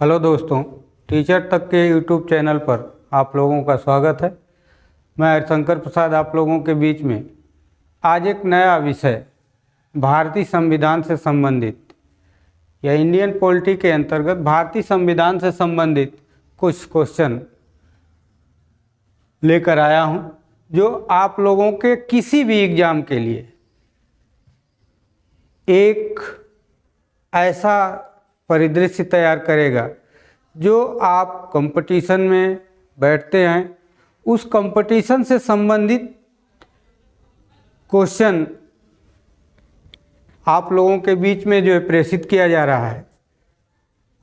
Hello दोस्तों, teacher तक के यूट्यूब चैनल पर आप लोगों का स्वागत है। मैं हरिशंकर प्रसाद आप लोगों के बीच में आज एक नया विषय भारतीय संविधान से संबंधित या इंडियन पॉलिटी के अंतर्गत भारतीय संविधान से संबंधित कुछ क्वेश्चन लेकर आया हूं, जो आप लोगों के किसी भी एग्ज़ाम के लिए एक ऐसा परिदृश्य तैयार करेगा जो आप कंपटीशन में बैठते हैं उस कंपटीशन से संबंधित क्वेश्चन आप लोगों के बीच में जो है प्रेषित किया जा रहा है।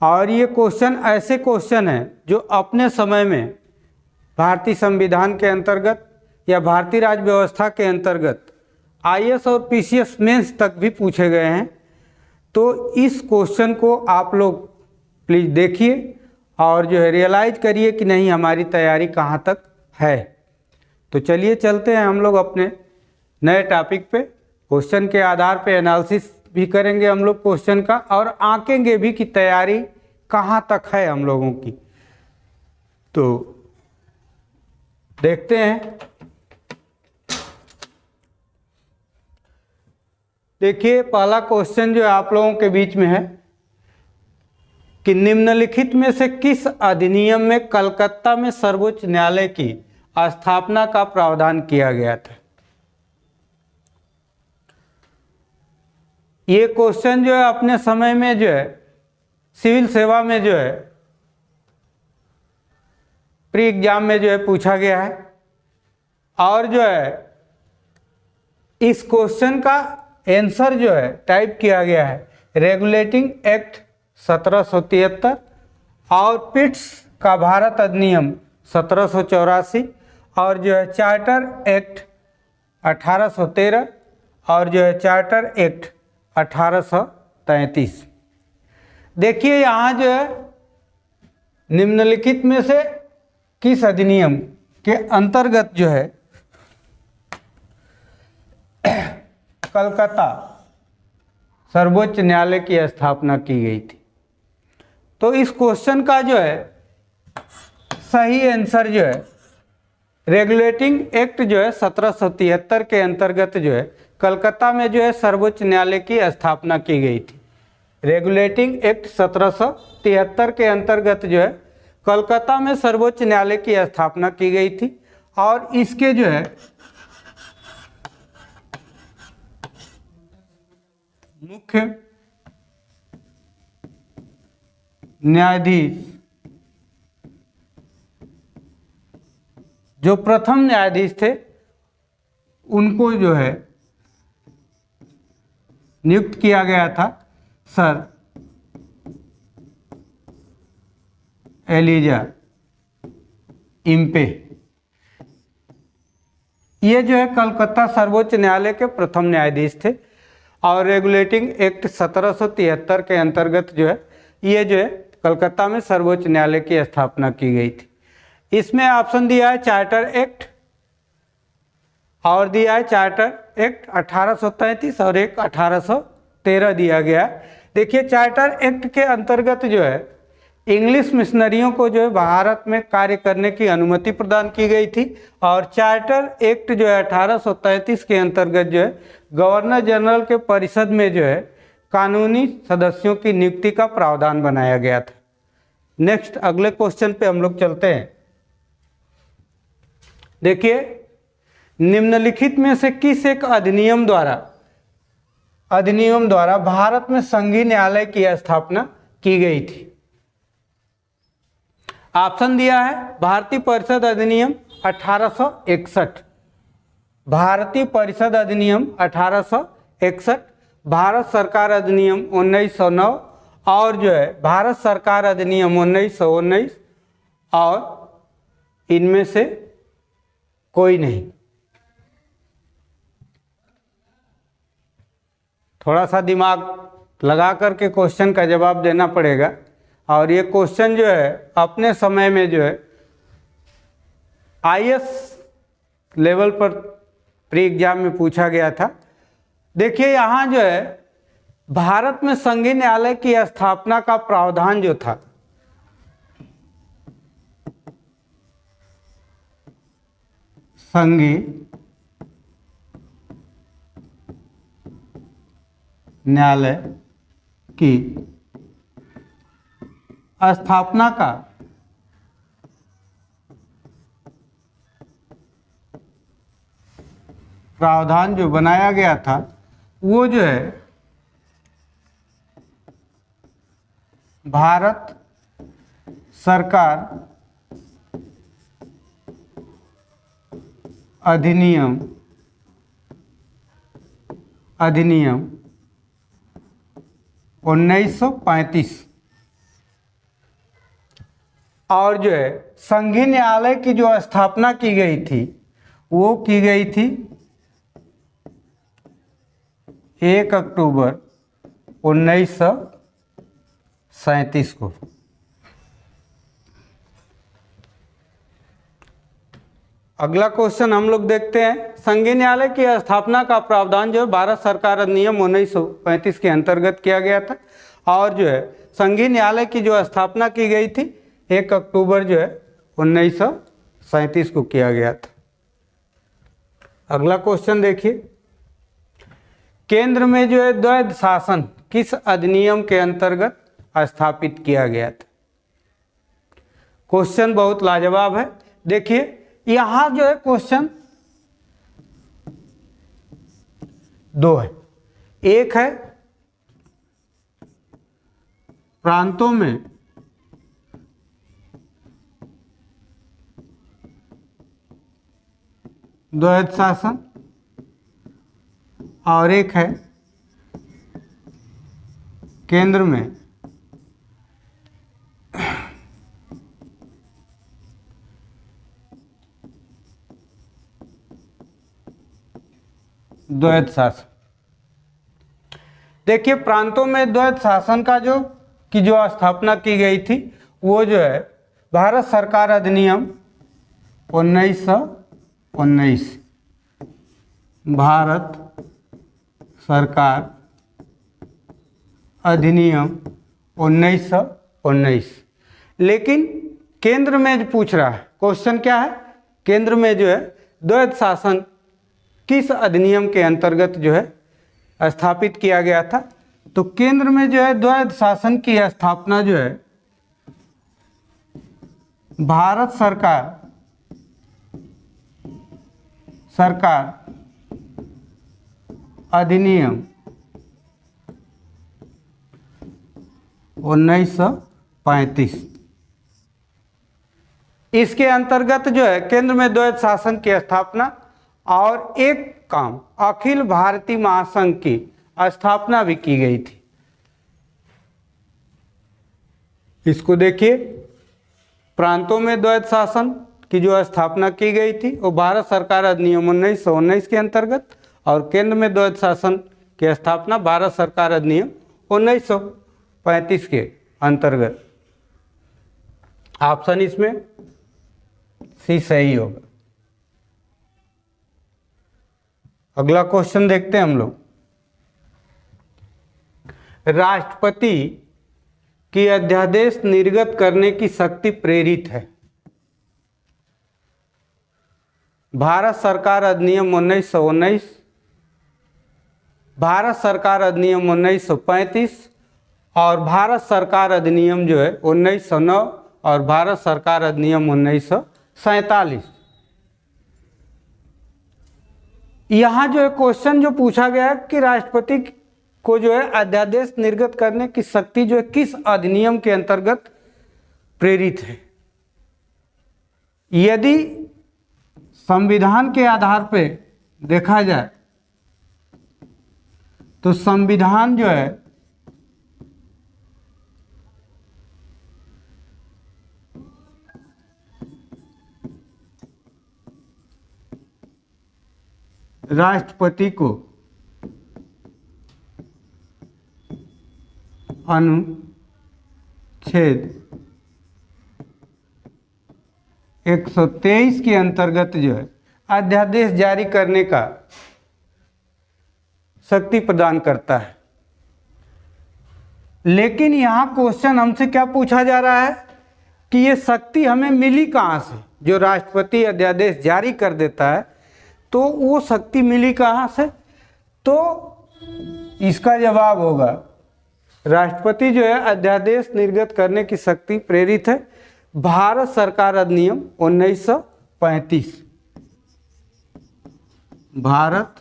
और ये क्वेश्चन ऐसे क्वेश्चन हैं जो अपने समय में भारतीय संविधान के अंतर्गत या भारतीय राज्य व्यवस्था के अंतर्गत आईएएस और पीसीएस मेंस तक भी पूछे गए हैं। तो इस क्वेश्चन को आप लोग प्लीज़ देखिए और जो है रियलाइज करिए कि नहीं हमारी तैयारी कहाँ तक है। तो चलिए चलते हैं हम लोग अपने नए टॉपिक पे। क्वेश्चन के आधार पे एनालिसिस भी करेंगे हम लोग क्वेश्चन का और आंकेंगे भी कि तैयारी कहाँ तक है हम लोगों की। तो देखते हैं। देखिए पहला क्वेश्चन जो आप लोगों के बीच में है कि निम्नलिखित में से किस अधिनियम में कलकत्ता में सर्वोच्च न्यायालय की स्थापना का प्रावधान किया गया था। ये क्वेश्चन जो है अपने समय में जो है सिविल सेवा में जो है प्री एग्जाम में जो है पूछा गया है। और जो है इस क्वेश्चन का आंसर जो है टाइप किया गया है रेगुलेटिंग एक्ट 1773 और पिट्स का भारत अधिनियम 1784 और जो है चार्टर एक्ट 1813 और जो है चार्टर एक्ट 1833। देखिए यहाँ जो है निम्नलिखित में से किस अधिनियम के अंतर्गत जो है कलकत्ता सर्वोच्च न्यायालय की स्थापना की गई थी। तो इस क्वेश्चन का जो है सही आंसर जो है रेगुलेटिंग एक्ट जो है 1773 के अंतर्गत जो है कलकत्ता में जो है सर्वोच्च न्यायालय की स्थापना की गई थी। रेगुलेटिंग एक्ट 1773 के अंतर्गत जो है कलकत्ता में सर्वोच्च न्यायालय की स्थापना की गई थी। और इसके जो है मुख्य न्यायाधीश जो प्रथम न्यायाधीश थे उनको जो है नियुक्त किया गया था सर एलिजा इम्पे। ये जो है कलकत्ता सर्वोच्च न्यायालय के प्रथम न्यायाधीश थे। और रेगुलेटिंग एक्ट 1773 के अंतर्गत जो है ये जो है कलकत्ता में सर्वोच्च न्यायालय की स्थापना की गई थी। इसमें ऑप्शन दिया है चार्टर एक्ट और दिया है चार्टर एक्ट 1833 और एक 1813 दिया गया है। देखिए चार्टर एक्ट के अंतर्गत जो है इंग्लिश मिशनरियों को जो है भारत में कार्य करने की अनुमति प्रदान की गई थी। और चार्टर एक्ट जो है 1833 के अंतर्गत जो है गवर्नर जनरल के परिषद में जो है कानूनी सदस्यों की नियुक्ति का प्रावधान बनाया गया था। नेक्स्ट अगले क्वेश्चन पे हम लोग चलते हैं। देखिए निम्नलिखित में से किस एक अधिनियम द्वारा भारत में संघीय न्यायालय की स्थापना की गई थी। ऑप्शन दिया है भारतीय परिषद अधिनियम 1861, भारतीय परिषद अधिनियम 1861, भारत सरकार अधिनियम 1909 और जो है भारत सरकार अधिनियम 1919 और इनमें से कोई नहीं। थोड़ा सा दिमाग लगा करके क्वेश्चन का जवाब देना पड़ेगा। और ये क्वेश्चन जो है अपने समय में जो है आईएएस लेवल पर प्री एग्जाम में पूछा गया था। देखिए यहाँ जो है भारत में संघीय न्यायालय की स्थापना का प्रावधान जो था संघीय न्यायालय की स्थापना का प्रावधान जो बनाया गया था वो जो है भारत सरकार अधिनियम 1935 और जो है संघीय न्यायालय की जो स्थापना की गई थी वो की गई थी 1 अक्टूबर 1937 को। अगला क्वेश्चन हम लोग देखते हैं। संघीय न्यायालय की स्थापना का प्रावधान जो है भारत सरकार अधिनियम 1935 के अंतर्गत किया गया था और जो है संघीय न्यायालय की जो स्थापना की गई थी 1 अक्टूबर जो है 1937 को किया गया था। अगला क्वेश्चन देखिए, केंद्र में जो है द्वैध शासन किस अधिनियम के अंतर्गत स्थापित किया गया था? क्वेश्चन बहुत लाजवाब है। देखिए यहां जो है क्वेश्चन दो है। एक है प्रांतों में द्वैध शासन और एक है केंद्र में द्वैध शासन। देखिए प्रांतों में द्वैध शासन का जो स्थापना की गई थी वो जो है भारत सरकार अधिनियम 1919, भारत सरकार अधिनियम 1919। लेकिन केंद्र में जो पूछ रहा है क्वेश्चन क्या है, केंद्र में जो है द्वैध शासन किस अधिनियम के अंतर्गत जो है स्थापित किया गया था? तो केंद्र में जो है द्वैध शासन की स्थापना जो है भारत सरकार अधिनियम 1935 इसके अंतर्गत जो है केंद्र में द्वैध शासन की स्थापना और एक काम अखिल भारतीय महासंघ की स्थापना भी की गई थी। इसको देखिए, प्रांतों में द्वैध शासन की जो स्थापना की गई थी वो भारत सरकार अधिनियम 1919 के अंतर्गत और केंद्र में द्वैध शासन की स्थापना भारत सरकार अधिनियम 1935 के अंतर्गत। ऑप्शन इसमें सी सही होगा। अगला क्वेश्चन देखते हैं हम लोग। राष्ट्रपति की अध्यादेश निर्गत करने की शक्ति प्रेरित है भारत सरकार अधिनियम 1919, भारत सरकार अधिनियम 1935 और भारत सरकार अधिनियम जो है 1909 और भारत सरकार अधिनियम 1947। यहाँ जो है क्वेश्चन जो पूछा गया है कि राष्ट्रपति को जो है अध्यादेश निर्गत करने की शक्ति जो है किस अधिनियम के अंतर्गत प्रेरित है। यदि संविधान के आधार पे देखा जाए तो संविधान जो है राष्ट्रपति को अनुच्छेद 123 के अंतर्गत जो है अध्यादेश जारी करने का शक्ति प्रदान करता है। लेकिन यहाँ क्वेश्चन हमसे क्या पूछा जा रहा है कि ये शक्ति हमें मिली कहाँ से? जो राष्ट्रपति अध्यादेश जारी कर देता है, तो वो शक्ति मिली कहाँ से? तो इसका जवाब होगा राष्ट्रपति जो है अध्यादेश निर्गत करने की शक्ति प्रेरित है भारत सरकार अधिनियम 1935। भारत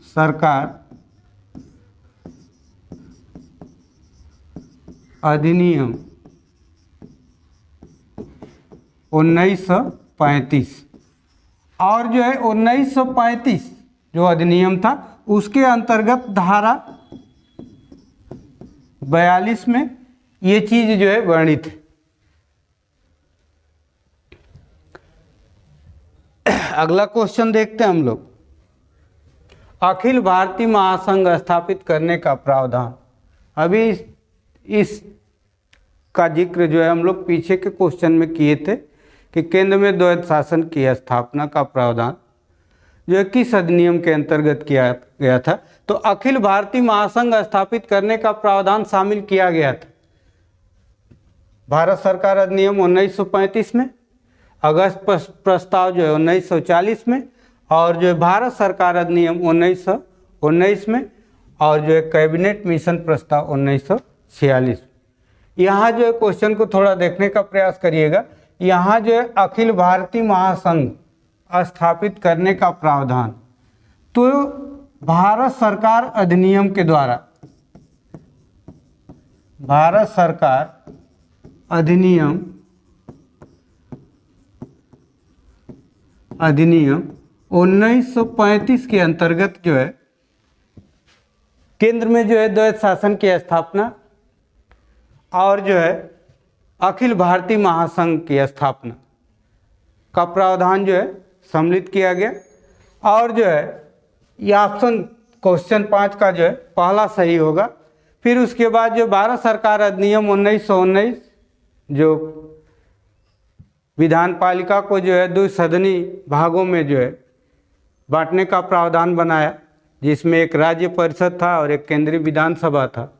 सरकार अधिनियम 1935 और जो है 1935 जो अधिनियम था उसके अंतर्गत धारा 42 में ये चीज जो है वर्णित है। अगला क्वेश्चन देखते हैं हम लोग। अखिल भारतीय महासंघ स्थापित करने का प्रावधान। अभी इस का जिक्र जो है हम लोग पीछे के क्वेश्चन में किए थे कि केंद्र में द्वैध शासन की स्थापना का प्रावधान जो किस अधिनियम के अंतर्गत किया गया था। तो अखिल भारतीय महासंघ स्थापित करने का प्रावधान शामिल किया गया था भारत सरकार अधिनियम 1935 में, अगस्त प्रस्ताव जो है 1940 में, और जो है भारत सरकार अधिनियम 1919 में, और जो है कैबिनेट मिशन प्रस्ताव 1946। यहाँ जो है क्वेश्चन को थोड़ा देखने का प्रयास करिएगा। यहाँ जो है अखिल भारतीय महासंघ स्थापित करने का प्रावधान, तो भारत सरकार अधिनियम के द्वारा, भारत सरकार अधिनियम 1935 के अंतर्गत जो है केंद्र में जो है द्वैध शासन की स्थापना और जो है अखिल भारतीय महासंघ की स्थापना का प्रावधान जो है सम्मिलित किया गया। और जो है ये ऑप्शन क्वेश्चन 5 का जो है पहला सही होगा। फिर उसके बाद जो भारत सरकार अधिनियम 1919 जो विधान पालिका को जो है 2 सदनी भागों में जो है बांटने का प्रावधान बनाया, जिसमें एक राज्य परिषद था और एक केंद्रीय विधानसभा था।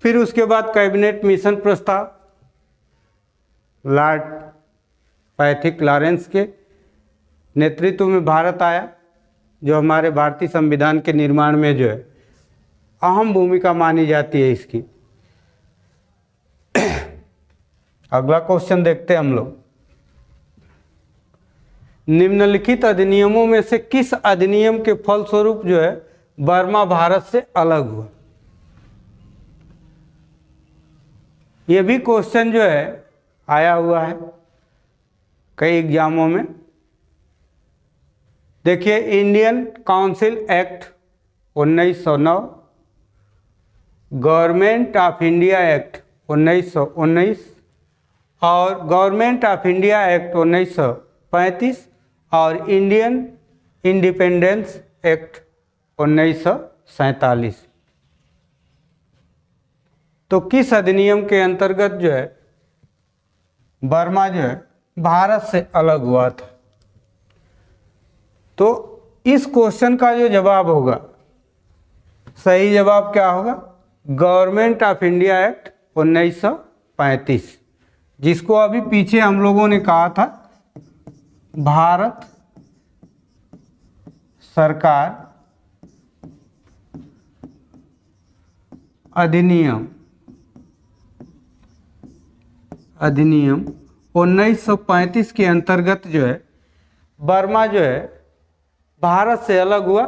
फिर उसके बाद कैबिनेट मिशन प्रस्ताव लॉर्ड पैथिक लॉरेंस के नेतृत्व में भारत आया, जो हमारे भारतीय संविधान के निर्माण में जो है अहम भूमिका मानी जाती है इसकी। अगला क्वेश्चन देखते हैं हम लोग। निम्नलिखित अधिनियमों में से किस अधिनियम के फलस्वरूप जो है बर्मा भारत से अलग हुआ? ये भी क्वेश्चन जो है आया हुआ है कई एग्जामों में। देखिए, Indian council act 1909, government of India act 1919 और गवर्नमेंट ऑफ इंडिया एक्ट 1935 और इंडियन इंडिपेंडेंस एक्ट 1947। तो किस अधिनियम के अंतर्गत जो है बर्मा जो है भारत से अलग हुआ था? तो इस क्वेश्चन का जो जवाब होगा, सही जवाब क्या होगा? गवर्नमेंट ऑफ इंडिया एक्ट 1935, जिसको अभी पीछे हम लोगों ने कहा था भारत सरकार अधिनियम 1935 के अंतर्गत जो है बर्मा जो है भारत से अलग हुआ।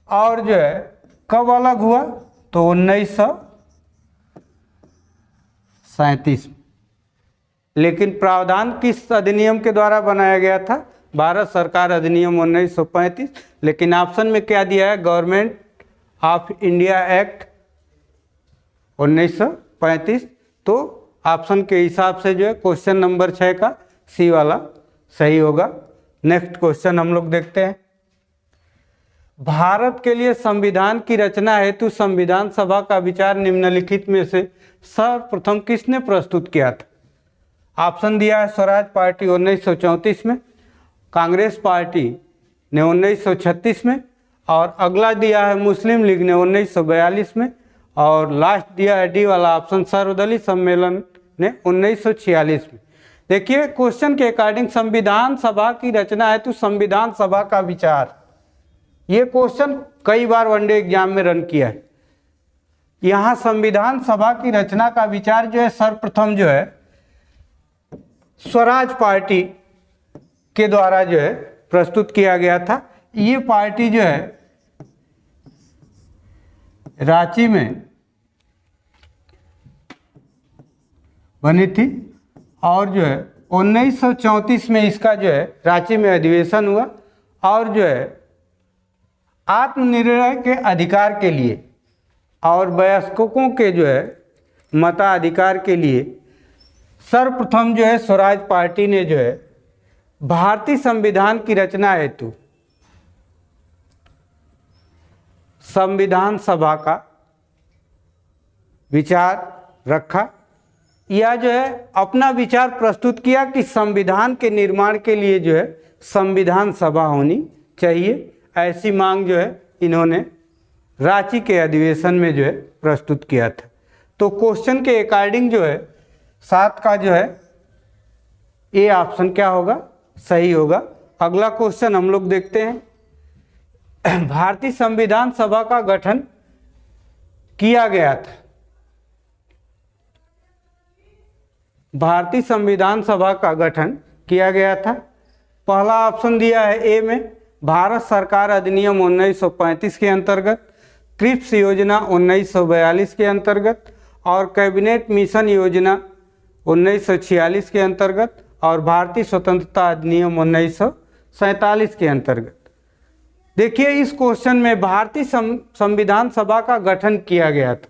और जो है कब अलग हुआ? तो 1937। लेकिन प्रावधान किस अधिनियम के द्वारा बनाया गया था? भारत सरकार अधिनियम 1935। लेकिन ऑप्शन में क्या दिया है? Government of India act 1935। तो ऑप्शन के हिसाब से जो है क्वेश्चन नंबर 6 का सी वाला सही होगा। नेक्स्ट क्वेश्चन हम लोग देखते हैं। भारत के लिए संविधान की रचना हेतु संविधान सभा का विचार निम्नलिखित में से सर्वप्रथम किसने प्रस्तुत किया था? ऑप्शन दिया है स्वराज पार्टी 1934 में, कांग्रेस पार्टी ने 1936 में, और अगला दिया है मुस्लिम लीग ने 1942 में, और लास्ट दिया है डी वाला ऑप्शन सर्वदलीय सम्मेलन ने 1946 में। देखिए क्वेश्चन के अकॉर्डिंग संविधान सभा की रचना है तो संविधान सभा का विचार, ये क्वेश्चन कई बार वनडे एग्जाम में रन किया है। यहाँ संविधान सभा की रचना का विचार जो है सर्वप्रथम जो है स्वराज पार्टी के द्वारा जो है प्रस्तुत किया गया था। ये पार्टी जो है रांची में बनी थी और जो है 1934 में इसका जो है रांची में अधिवेशन हुआ और जो है आत्मनिर्णय के अधिकार के लिए और वयस्कों के जो है मताधिकार के लिए सर्वप्रथम जो है स्वराज पार्टी ने जो है भारतीय संविधान की रचना हेतु संविधान सभा का विचार रखा, या जो है अपना विचार प्रस्तुत किया कि संविधान के निर्माण के लिए जो है संविधान सभा होनी चाहिए। ऐसी मांग जो है इन्होंने रांची के अधिवेशन में जो है प्रस्तुत किया था। तो क्वेश्चन के अकॉर्डिंग जो है 7 का जो है ए ऑप्शन क्या होगा, सही होगा। अगला क्वेश्चन हम लोग देखते हैं। भारतीय संविधान सभा का गठन किया गया था। भारतीय संविधान सभा का गठन किया गया था। पहला ऑप्शन दिया है ए में भारत सरकार अधिनियम 1935 के अंतर्गत, क्रिप्स योजना 1942 के अंतर्गत और कैबिनेट मिशन योजना 1946 के अंतर्गत और भारतीय स्वतंत्रता अधिनियम 1947 के अंतर्गत। देखिए इस क्वेश्चन में भारतीय संविधान सभा का गठन किया गया था।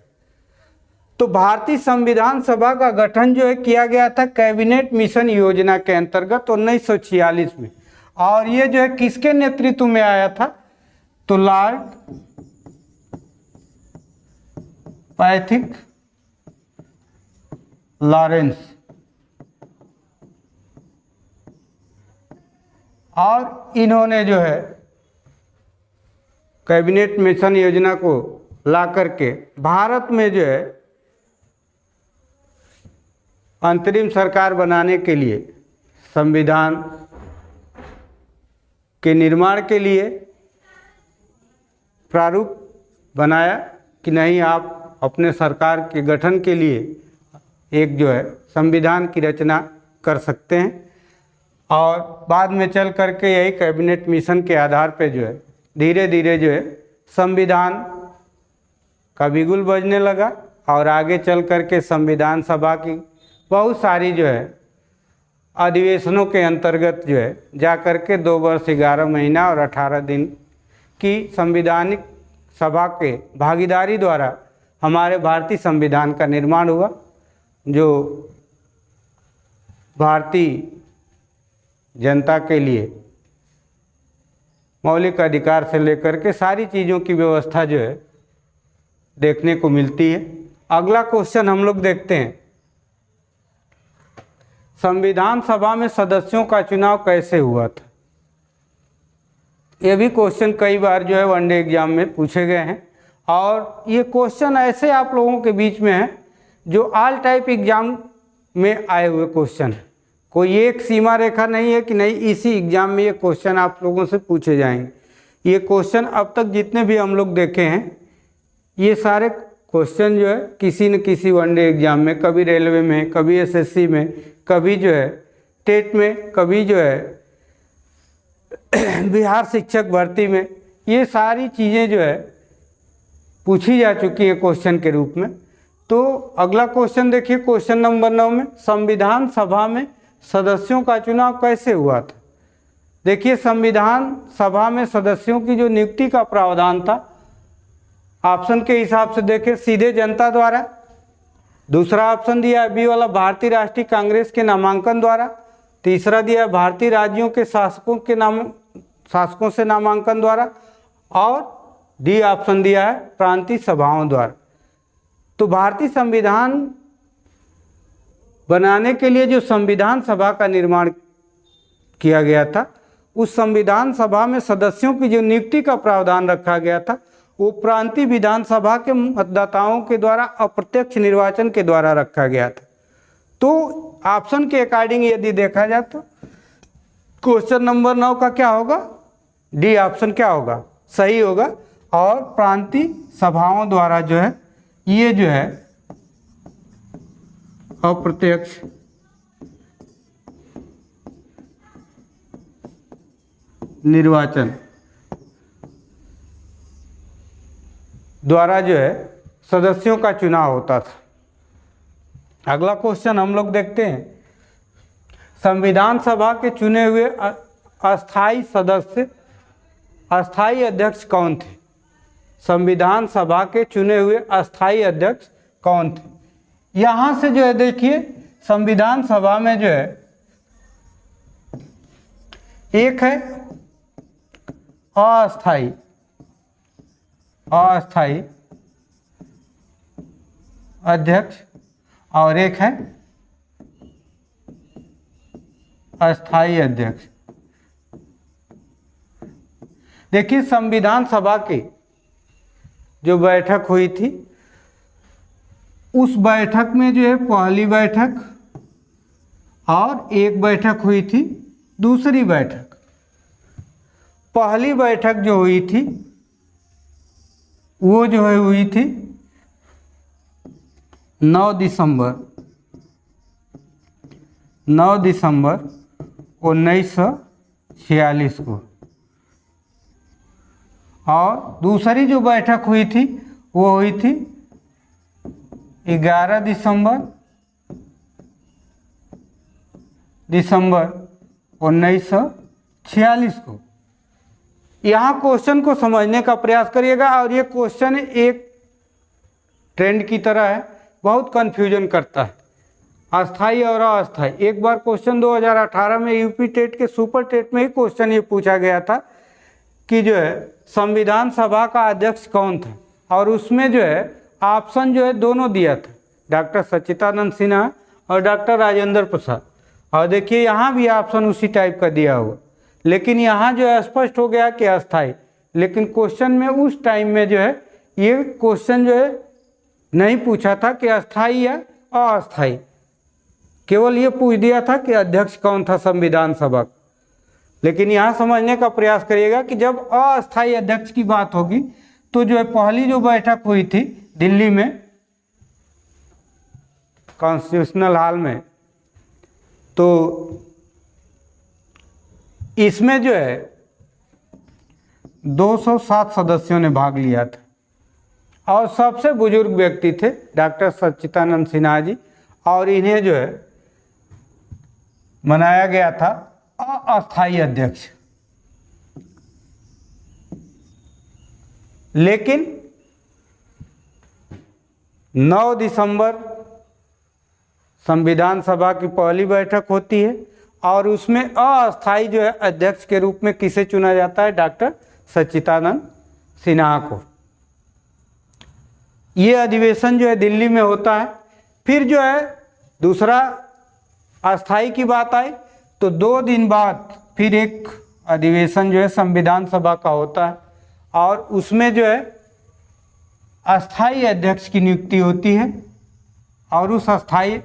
तो भारतीय संविधान सभा का गठन जो है किया गया था कैबिनेट मिशन योजना के अंतर्गत 1946 में, और ये जो है किसके नेतृत्व में आया था, तो लॉर्ड पैथिक लॉरेंस, और इन्होंने जो है कैबिनेट मिशन योजना को ला करके भारत में जो है अंतरिम सरकार बनाने के लिए संविधान के निर्माण के लिए प्रारूप बनाया कि नहीं आप अपने सरकार के गठन के लिए एक जो है संविधान की रचना कर सकते हैं। और बाद में चल करके यही कैबिनेट मिशन के आधार पे जो है धीरे धीरे जो है संविधान का बिगुल बजने लगा और आगे चल करके संविधान सभा की बहुत सारी जो है अधिवेशनों के अंतर्गत जो है जा करके 2 वर्ष 11 महीना और 18 दिन की संविधानिक सभा के भागीदारी द्वारा हमारे भारतीय संविधान का निर्माण हुआ, जो भारतीय जनता के लिए मौलिक अधिकार से लेकर के सारी चीज़ों की व्यवस्था जो है देखने को मिलती है। अगला क्वेश्चन हम लोग देखते हैं, संविधान सभा में सदस्यों का चुनाव कैसे हुआ था। ये भी क्वेश्चन कई बार जो है वनडे एग्जाम में पूछे गए हैं, और ये क्वेश्चन ऐसे आप लोगों के बीच में है जो ऑल टाइप एग्जाम में आए हुए क्वेश्चन है। कोई एक सीमा रेखा नहीं है कि नहीं इसी एग्जाम में ये क्वेश्चन आप लोगों से पूछे जाएंगे। ये क्वेश्चन अब तक जितने भी हम लोग देखे हैं ये सारे क्वेश्चन जो है किसी न किसी वनडे एग्जाम में, कभी रेलवे में, कभी एसएससी में, कभी जो है टेट में, कभी जो है बिहार शिक्षक भर्ती में, ये सारी चीज़ें जो है पूछी जा चुकी हैं क्वेश्चन के रूप में। तो अगला क्वेश्चन देखिए, क्वेश्चन नंबर 9 में संविधान सभा में सदस्यों का चुनाव कैसे हुआ था। देखिए संविधान सभा में सदस्यों की जो नियुक्ति का प्रावधान था, ऑप्शन के हिसाब से देखें सीधे जनता द्वारा, दूसरा ऑप्शन दिया है बी वाला भारतीय राष्ट्रीय कांग्रेस के नामांकन द्वारा, तीसरा दिया है भारतीय राज्यों के शासकों से नामांकन द्वारा, और डी ऑप्शन दिया है प्रांतीय सभाओं द्वारा। तो भारतीय संविधान बनाने के लिए जो संविधान सभा का निर्माण किया गया था, उस संविधान सभा में सदस्यों की जो नियुक्ति का प्रावधान रखा गया था वो प्रांतीय विधानसभा के मतदाताओं के द्वारा अप्रत्यक्ष निर्वाचन के द्वारा रखा गया था। तो ऑप्शन के अकॉर्डिंग यदि देखा जाए तो क्वेश्चन नंबर 9 का क्या होगा, डी ऑप्शन क्या होगा, सही होगा। और प्रांतीय सभाओं द्वारा जो है ये जो है अप्रत्यक्ष निर्वाचन द्वारा जो है सदस्यों का चुनाव होता था। अगला क्वेश्चन हम लोग देखते हैं, संविधान सभा के चुने हुए अस्थाई सदस्य, अस्थाई अध्यक्ष कौन थे? संविधान सभा के चुने हुए अस्थाई अध्यक्ष कौन थे? यहाँ से जो है देखिए, संविधान सभा में जो है एक है अस्थाई अध्यक्ष और एक है अस्थाई अध्यक्ष। देखिए संविधान सभा की जो बैठक हुई थी, उस बैठक में जो है पहली बैठक और एक बैठक हुई थी दूसरी बैठक। पहली बैठक जो हुई थी वो जो है हुई थी 9 दिसंबर 1946 को, और दूसरी जो बैठक हुई थी वो हुई थी 11 दिसंबर 1946 को। यहाँ क्वेश्चन को समझने का प्रयास करिएगा, और ये क्वेश्चन एक ट्रेंड की तरह है, बहुत कन्फ्यूजन करता है अस्थाई और अस्थाई। एक बार क्वेश्चन 2018 में यूपी टेट के सुपर टेट में ही क्वेश्चन ये पूछा गया था कि जो है संविधान सभा का अध्यक्ष कौन था, और उसमें जो है ऑप्शन जो है दोनों दिया था, डॉक्टर सच्चिदानंद सिन्हा और डॉक्टर राजेंद्र प्रसाद। और देखिए यहाँ भी ऑप्शन उसी टाइप का दिया हुआ, लेकिन यहाँ जो है स्पष्ट हो गया कि अस्थाई। लेकिन क्वेश्चन में उस टाइम में जो है ये क्वेश्चन जो है नहीं पूछा था कि अस्थाई या अस्थाई, केवल ये पूछ दिया था कि अध्यक्ष कौन था संविधान सभा का। लेकिन यहाँ समझने का प्रयास करिएगा कि जब अस्थाई अध्यक्ष की बात होगी तो जो है पहली जो बैठक हुई थी दिल्ली में कॉन्स्टिट्यूशनल हॉल में, तो इसमें जो है 207 सदस्यों ने भाग लिया था, और सबसे बुजुर्ग व्यक्ति थे डॉक्टर सच्चिदानंद सिन्हा जी, और इन्हें जो है बनाया गया था अस्थाई अध्यक्ष। लेकिन 9 दिसंबर संविधान सभा की पहली बैठक होती है, और उसमें अस्थाई जो है अध्यक्ष के रूप में किसे चुना जाता है, डॉक्टर सच्चिदानंद सिन्हा को। ये अधिवेशन जो है दिल्ली में होता है। फिर जो है दूसरा अस्थाई की बात आई तो 2 दिन बाद फिर एक अधिवेशन जो है संविधान सभा का होता है, और उसमें जो है अस्थाई अध्यक्ष की नियुक्ति होती है, और उस अस्थाई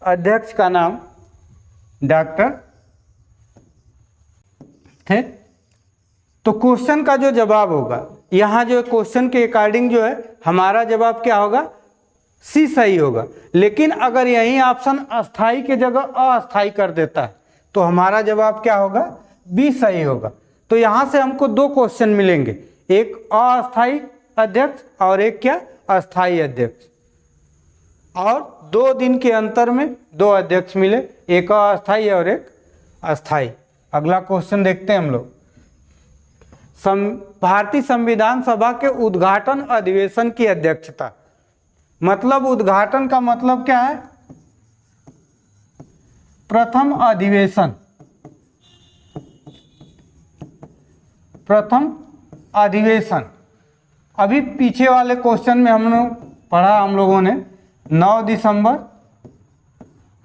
अध्यक्ष का नाम डॉक्टर थे। तो क्वेश्चन का जो जवाब होगा, यहाँ जो क्वेश्चन के अकॉर्डिंग जो है हमारा जवाब क्या होगा, सी सही होगा। लेकिन अगर यही ऑप्शन अस्थाई के जगह अस्थाई कर देता है तो हमारा जवाब क्या होगा, बी सही होगा। तो यहाँ से हमको 2 क्वेश्चन मिलेंगे, एक अस्थाई अध्यक्ष और एक क्या, अस्थाई अध्यक्ष। और 2 दिन के अंतर में 2 अध्यक्ष मिले, एक अस्थाई और एक अस्थाई। अगला क्वेश्चन देखते हैं हम लोग। भारतीय संविधान सभा के उद्घाटन अधिवेशन की अध्यक्षता, मतलब उद्घाटन का मतलब क्या है, प्रथम अधिवेशन। प्रथम अधिवेशन अभी पीछे वाले क्वेश्चन में हम लोगों ने 9 दिसंबर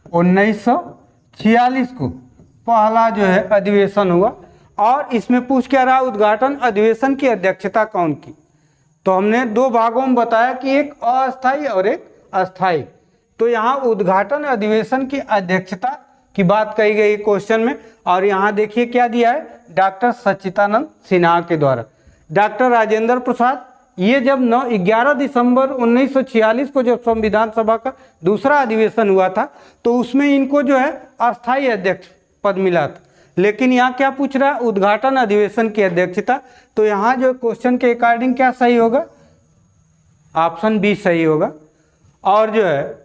1946 को पहला जो है अधिवेशन हुआ, और इसमें पूछ क्या रहा, उद्घाटन अधिवेशन की अध्यक्षता कौन की। तो हमने 2 भागों में बताया कि एक अस्थाई और एक अस्थाई। तो यहाँ उद्घाटन अधिवेशन की अध्यक्षता की बात कही गई क्वेश्चन में। और यहाँ देखिए क्या दिया है, डॉक्टर सच्चिदानंद सिन्हा के द्वारा। डॉक्टर राजेंद्र प्रसाद, ये जब 11 दिसंबर 1946 को जब संविधान सभा का दूसरा अधिवेशन हुआ था तो उसमें इनको जो है अस्थायी अध्यक्ष पद मिला था। लेकिन यहाँ क्या पूछ रहा है, उद्घाटन अधिवेशन की अध्यक्षता। तो यहाँ जो क्वेश्चन के अकॉर्डिंग क्या सही होगा, ऑप्शन बी सही होगा। और जो है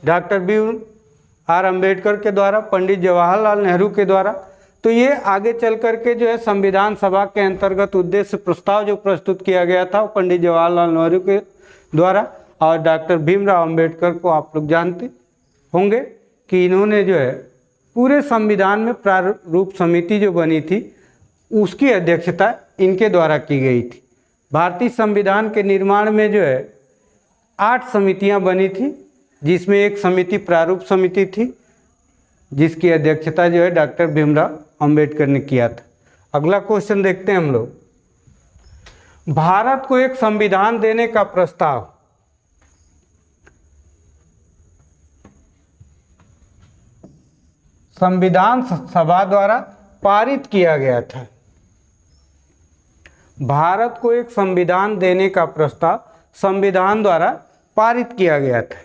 डॉक्टर B.R. अम्बेडकर के द्वारा, पंडित जवाहरलाल नेहरू के द्वारा। तो ये आगे चल करके जो है संविधान सभा के अंतर्गत उद्देश्य प्रस्ताव जो प्रस्तुत किया गया था वो पंडित जवाहरलाल नेहरू के द्वारा। और डॉक्टर भीमराव अम्बेडकर को आप लोग जानते होंगे कि इन्होंने जो है पूरे संविधान में प्रारूप समिति जो बनी थी उसकी अध्यक्षता इनके द्वारा की गई थी। भारतीय संविधान के निर्माण में जो है 8 समितियां बनी थी, जिसमें एक समिति प्रारूप समिति थी जिसकी अध्यक्षता जो है डॉक्टर भीमराव अम्बेडकर ने किया था। अगला क्वेश्चन देखते हैं हम लोग। भारत को एक संविधान देने का प्रस्ताव संविधान सभा द्वारा पारित किया गया था। भारत को एक संविधान देने का प्रस्ताव संविधान द्वारा पारित किया गया था।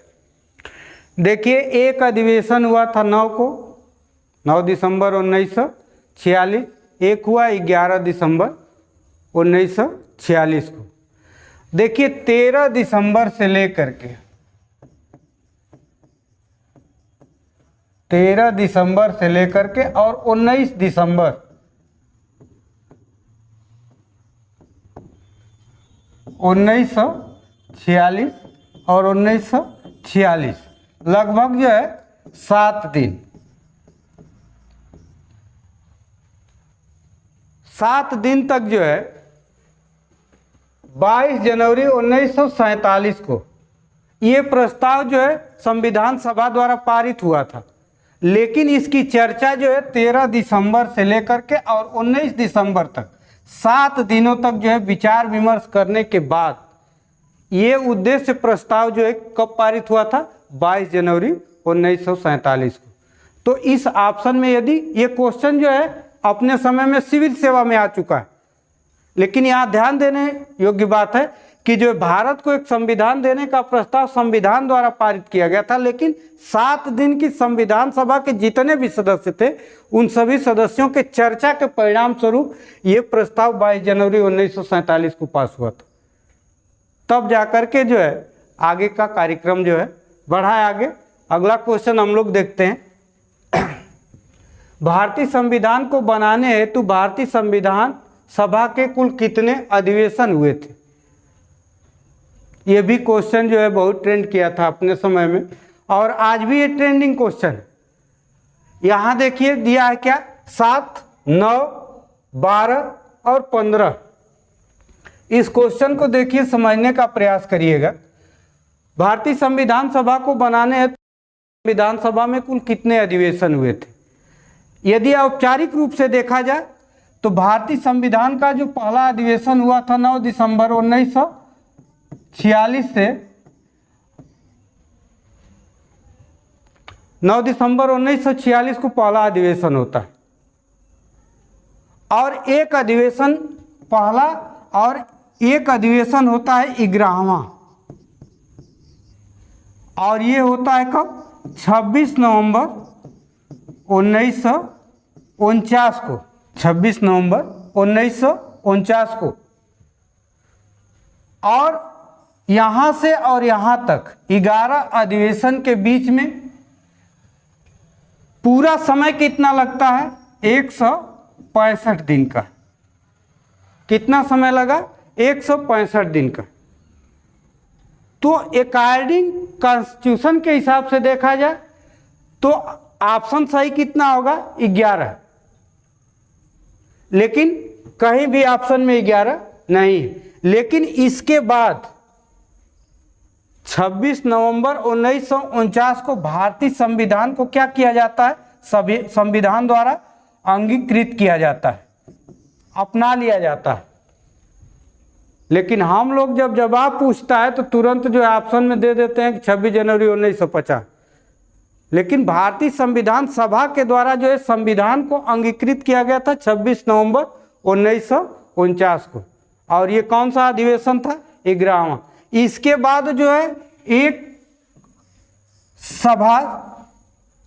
देखिए एक अधिवेशन हुआ था 9 दिसंबर 1946, एक हुआ 11 दिसंबर 1946 को। देखिए 13 दिसंबर से लेकर के 13 दिसंबर से लेकर के और 19 दिसंबर 1946 और 1946 लगभग जो है 7 दिन 7 दिन तक जो है 22 जनवरी 1947 को ये प्रस्ताव जो है संविधान सभा द्वारा पारित हुआ था। लेकिन इसकी चर्चा जो है 13 दिसंबर से लेकर के और 19 दिसंबर तक 7 दिनों तक जो है विचार विमर्श करने के बाद ये उद्देश्य प्रस्ताव जो है कब पारित हुआ था, 22 जनवरी 1947 को। तो इस ऑप्शन में यदि ये क्वेश्चन जो है अपने समय में सिविल सेवा में आ चुका है, लेकिन यहाँ ध्यान देने योग्य बात है कि जो भारत को एक संविधान देने का प्रस्ताव संविधान द्वारा पारित किया गया था, लेकिन 7 दिन की संविधान सभा के जितने भी सदस्य थे उन सभी सदस्यों के चर्चा के परिणाम स्वरूप ये प्रस्ताव 22 जनवरी 1947 को पास हुआ था। तब जाकर के जो है आगे का कार्यक्रम जो है बढ़ा है आगे। अगला क्वेश्चन हम लोग देखते हैं। भारतीय संविधान को बनाने हेतु भारतीय संविधान सभा के कुल कितने अधिवेशन हुए थे? ये भी क्वेश्चन जो है बहुत ट्रेंड किया था अपने समय में और आज भी ये ट्रेंडिंग क्वेश्चन है। यहाँ देखिए दिया है क्या, 7, 9, 12 और 15। इस क्वेश्चन को देखिए समझने का प्रयास करिएगा। भारतीय संविधान सभा को बनाने हेतु संविधान सभा में कुल कितने अधिवेशन हुए थे? यदि औपचारिक रूप से देखा जाए तो भारतीय संविधान का जो पहला अधिवेशन हुआ था 9 दिसंबर 1946 से 9 दिसंबर 1946 को पहला अधिवेशन होता है और एक अधिवेशन पहला और एक अधिवेशन होता है 11वां और ये होता है कब, 26 नवंबर 1949 को, 26 नवंबर 1949 को। और यहाँ से और यहाँ तक 11 अधिवेशन के बीच में पूरा समय कितना लगता है, 165 दिन का। कितना समय लगा, 165 दिन का। तो अकॉर्डिंग कॉन्स्टिट्यूशन के हिसाब से देखा जाए तो ऑप्शन सही कितना होगा, 11। लेकिन कहीं भी ऑप्शन में 11 नहीं है। लेकिन इसके बाद 26 नवंबर 1949 को भारतीय संविधान को क्या किया जाता है, सभी संविधान द्वारा अंगीकृत किया जाता है, अपना लिया जाता है। लेकिन हम लोग जब जवाब पूछता है तो तुरंत जो है ऑप्शन में दे देते हैं कि 26 जनवरी 1950। लेकिन भारतीय संविधान सभा के द्वारा जो है संविधान को अंगीकृत किया गया था 26 नवंबर 1949 को। और ये कौन सा अधिवेशन था? 11वां। इसके बाद जो है एक सभा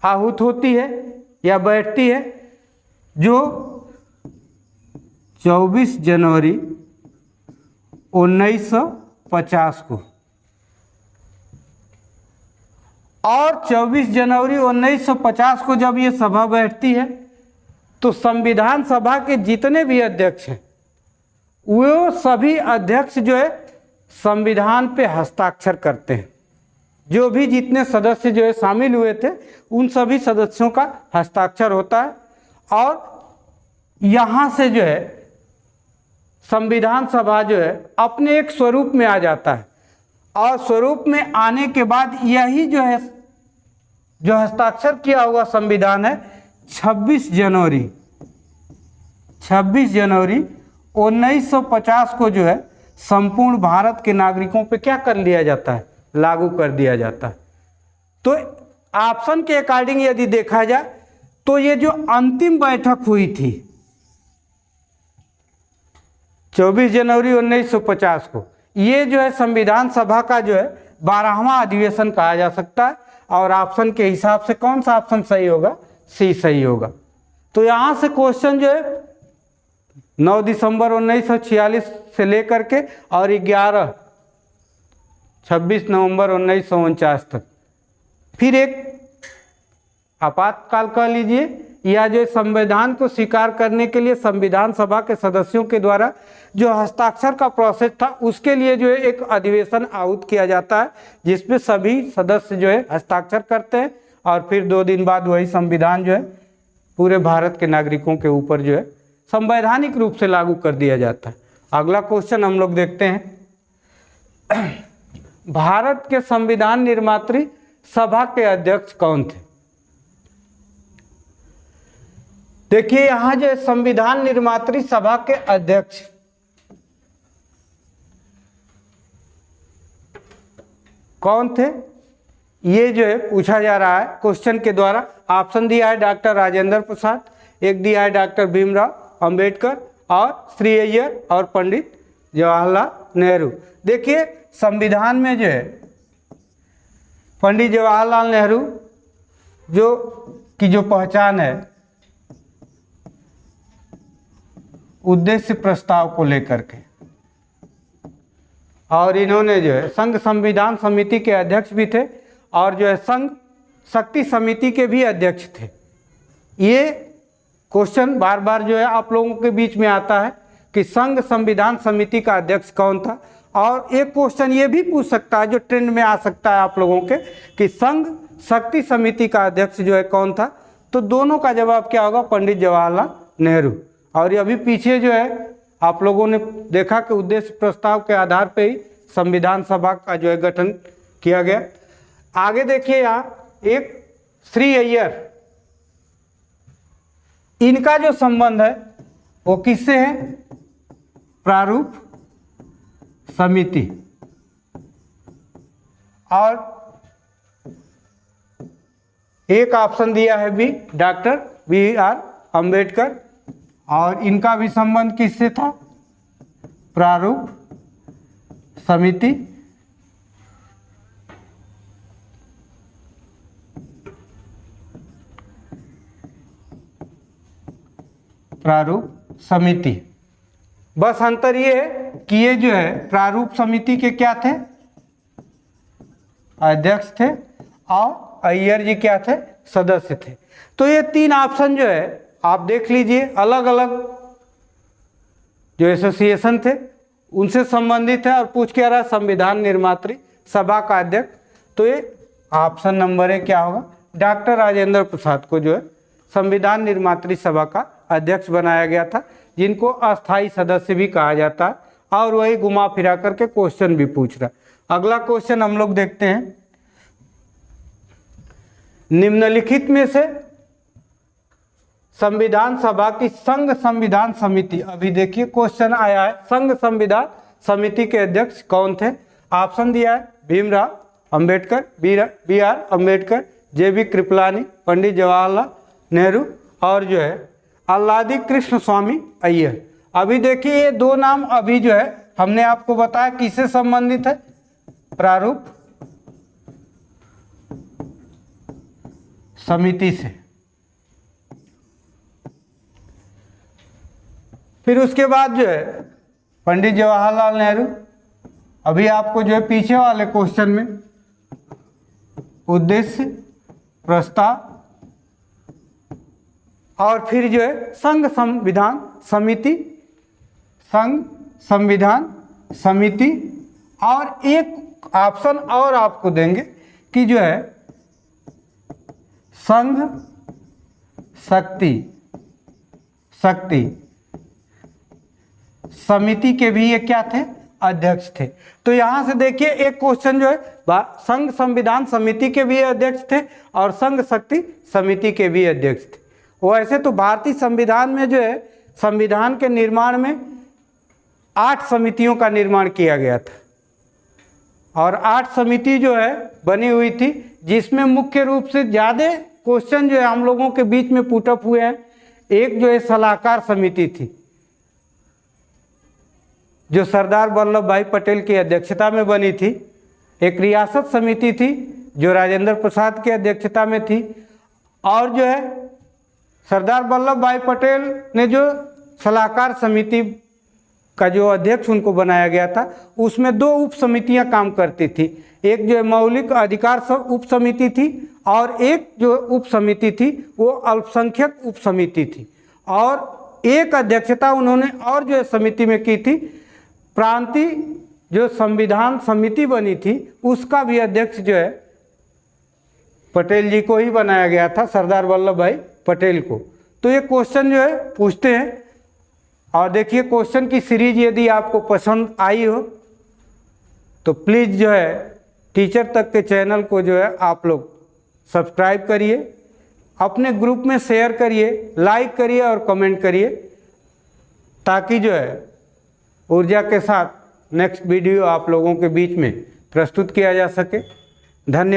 आहूत होती है या बैठती है जो 24 जनवरी 1950 को। और 24 जनवरी 1950 को जब ये सभा बैठती है तो संविधान सभा के जितने भी अध्यक्ष हैं वो सभी अध्यक्ष जो है संविधान पे हस्ताक्षर करते हैं। जो भी जितने सदस्य जो है शामिल हुए थे उन सभी सदस्यों का हस्ताक्षर होता है। और यहाँ से जो है संविधान सभा जो है अपने एक स्वरूप में आ जाता है। और स्वरूप में आने के बाद यही जो है जो हस्ताक्षर किया हुआ संविधान है 26 जनवरी 1950 को जो है संपूर्ण भारत के नागरिकों पे क्या कर लिया जाता है? लागू कर दिया जाता है। तो ऑप्शन के अकॉर्डिंग यदि देखा जाए तो ये जो अंतिम बैठक हुई थी 24 जनवरी 1950 को, ये जो है संविधान सभा का जो है 12वां अधिवेशन कहा जा सकता है। और ऑप्शन के हिसाब से कौन सा ऑप्शन सही होगा? सी सही होगा। तो यहाँ से क्वेश्चन जो है 9 दिसंबर 1946 से लेकर के और 26 नवंबर 1949 तक। फिर एक आपातकाल कह लीजिए, या जो संविधान को स्वीकार करने के लिए संविधान सभा के सदस्यों के द्वारा जो हस्ताक्षर का प्रोसेस था उसके लिए जो है एक अधिवेशन आहूत किया जाता है जिसमें सभी सदस्य जो है हस्ताक्षर करते हैं। और फिर 2 दिन बाद वही संविधान जो है पूरे भारत के नागरिकों के ऊपर जो है संवैधानिक रूप से लागू कर दिया जाता है। अगला क्वेश्चन हम लोग देखते हैं, भारत के संविधान निर्मात्री सभा के अध्यक्ष कौन थे? देखिए यहाँ जो संविधान निर्मात्री सभा के अध्यक्ष कौन थे ये जो है पूछा जा रहा है क्वेश्चन के द्वारा। ऑप्शन दिया है डॉक्टर राजेंद्र प्रसाद, एक दिया है डॉक्टर भीमराव अंबेडकर और श्री अय्यर और पंडित जवाहरलाल नेहरू। देखिए संविधान में जो है पंडित जवाहरलाल नेहरू जो पहचान है उद्देश्य प्रस्ताव को लेकर के, और इन्होंने जो है संघ संविधान समिति के अध्यक्ष भी थे और जो है संघ शक्ति समिति के भी अध्यक्ष थे। ये क्वेश्चन बार बार जो है आप लोगों के बीच में आता है कि संघ संविधान समिति का अध्यक्ष कौन था। और एक क्वेश्चन ये भी पूछ सकता है जो ट्रेंड में आ सकता है आप लोगों के कि संघ शक्ति समिति का अध्यक्ष जो है कौन था। तो दोनों का जवाब क्या होगा? पंडित जवाहरलाल नेहरू। और अभी पीछे जो है आप लोगों ने देखा कि उद्देश्य प्रस्ताव के आधार पर ही संविधान सभा का जो है गठन किया गया। आगे देखिए यहाँ एक श्री अय्यर, इनका जो संबंध है वो किससे है? प्रारूप समिति। और एक ऑप्शन दिया है बी, डॉक्टर BR अंबेडकर, और इनका भी संबंध किससे था? प्रारूप समिति। प्रारूप समिति। बस अंतर ये है कि ये जो है प्रारूप समिति के क्या थे? अध्यक्ष थे, और अय्यर जी क्या थे? सदस्य थे। तो ये 3 ऑप्शन जो है आप देख लीजिए, अलग अलग जो एसोसिएशन थे उनसे संबंधित है और पूछ के आ रहा है संविधान निर्मात्री सभा का अध्यक्ष। तो ये ऑप्शन नंबर 1 क्या होगा? डॉक्टर राजेंद्र प्रसाद को जो है संविधान निर्मात्री सभा का अध्यक्ष बनाया गया था, जिनको अस्थायी सदस्य भी कहा जाता है। और वही घुमा फिरा करके क्वेश्चन भी पूछ रहा है। अगला क्वेश्चन हम लोग देखते हैं, निम्नलिखित में से संविधान सभा की संघ संविधान समिति, अभी देखिए क्वेश्चन आया है संघ संविधान समिति के अध्यक्ष कौन थे? ऑप्शन दिया है Bhimrao Ambedkar, B R Ambedkar, JB Kripalani, Pandit Jawaharlal Nehru और जो है अल्लादी कृष्ण स्वामी अय्यर। अभी देखिए ये दो नाम अभी जो है हमने आपको बताया किससे संबंधित है? प्रारूप समिति से। फिर उसके बाद जो है पंडित जवाहरलाल नेहरू, अभी आपको जो है पीछे वाले क्वेश्चन में उद्देश्य, प्रस्ताव और फिर जो है संघ संविधान समिति, संघ संविधान समिति और एक ऑप्शन और आपको देंगे कि जो है संघ शक्ति समिति के भी ये क्या थे? अध्यक्ष थे। तो यहां से देखिए एक क्वेश्चन जो है संघ संविधान समिति के भी अध्यक्ष थे और संघ शक्ति समिति के भी अध्यक्ष थे। वैसे तो भारतीय संविधान में जो है संविधान के निर्माण में 8 समितियों का निर्माण किया गया था और 8 समिति जो है बनी हुई थी, जिसमें मुख्य रूप से ज़्यादा क्वेश्चन जो है हम लोगों के बीच में पुटअप हुए हैं। एक जो है सलाहकार समिति थी जो सरदार वल्लभ भाई पटेल की अध्यक्षता में बनी थी। एक रियासत समिति थी जो राजेंद्र प्रसाद की अध्यक्षता में थी और जो है सरदार वल्लभ भाई पटेल ने जो सलाहकार समिति का जो अध्यक्ष उनको बनाया गया था, उसमें 2 उप समितियां काम करती थी। एक जो है मौलिक अधिकार उप समिति थी और एक जो उप समिति थी वो अल्पसंख्यक उप समिति थी और एक अध्यक्षता उन्होंने और जो है समिति में की थी प्रांतीय जो संविधान समिति बनी थी, उसका भी अध्यक्ष जो है पटेल जी को ही बनाया गया था, सरदार वल्लभ भाई पटेल को। तो ये क्वेश्चन जो है पूछते हैं और देखिए क्वेश्चन की सीरीज यदि आपको पसंद आई हो तो प्लीज़ जो है टीचर तक के चैनल को जो है आप लोग सब्सक्राइब करिए, अपने ग्रुप में शेयर करिए, लाइक करिए और कमेंट करिए, ताकि जो है ऊर्जा के साथ नेक्स्ट वीडियो आप लोगों के बीच में प्रस्तुत किया जा सके। धन्यवाद।